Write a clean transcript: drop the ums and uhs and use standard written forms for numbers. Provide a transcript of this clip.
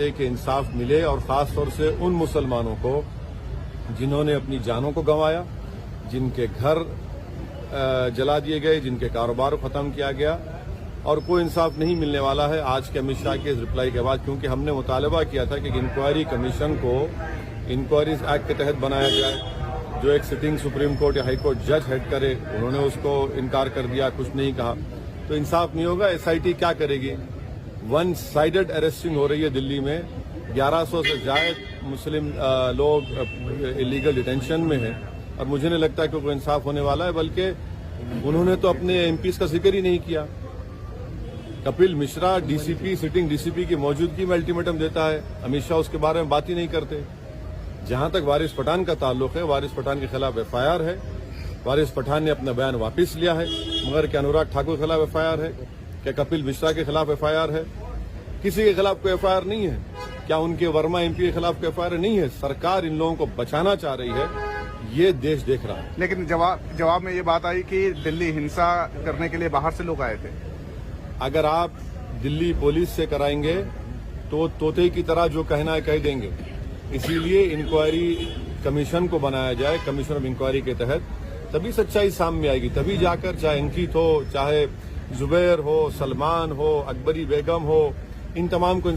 चाहिए कि इंसाफ मिले, और खास तौर से उन मुसलमानों को जिन्होंने अपनी जानों को गंवाया, जिनके घर जला दिए गए, जिनके कारोबार को खत्म किया गया, और कोई इंसाफ नहीं मिलने वाला है आज के अमित शाह के इस रिप्लाई के बाद, क्योंकि हमने मुतालबा किया था कि इंक्वायरी कमीशन को इंक्वायरीज एक्ट के तहत बनाया जाए, जो एक सिटिंग सुप्रीम कोर्ट या हाई कोर्ट जज हेड करे। उन्होंने उसको इनकार कर दिया, कुछ नहीं कहा, तो इंसाफ नहीं होगा। एसआईटी क्या करेगी? वन साइडेड अरेस्टिंग हो रही है दिल्ली में, 1100 से ज्यादा मुस्लिम लोग इलीगल डिटेंशन में हैं, और मुझे नहीं लगता कि कोई इंसाफ होने वाला है। बल्कि उन्होंने तो अपने एमपीज का जिक्र ही नहीं किया। Kapil Mishra DCP, sitting DCP की मौजूदगी में अल्टीमेटम देता है, अमित शाह उसके बारे में बात ही नहीं करते। जहां तक वारिस पठान का ताल्लुक है, वारिस पठान के खिलाफ एफआईआर है, वारिस पठान ने अपना बयान वापस लिया है, मगर क्या अनुराग ठाकुर के खिलाफ एफआईआर है? क्या कपिल मिश्रा के खिलाफ एफआईआर है? किसी के खिलाफ कोई एफआईआर नहीं है। क्या उनके वर्मा एमपी के खिलाफ कोई एफआईआर नहीं है? सरकार इन लोगों को बचाना चाह रही है, ये देश देख रहा है। लेकिन जवाब में ये बात आई कि दिल्ली हिंसा करने के लिए बाहर से लोग आए थे। अगर आप दिल्ली पुलिस से कराएंगे तो तोते की तरह जो कहना है कह देंगे। इसीलिए इंक्वायरी कमीशन को बनाया जाए, कमीशन ऑफ इंक्वायरी के तहत, तभी सच्चाई सामने आएगी। तभी जाकर चाहे अंकित हो, चाहे जुबैर हो, सलमान हो, अकबरी बेगम हो, इन तमाम को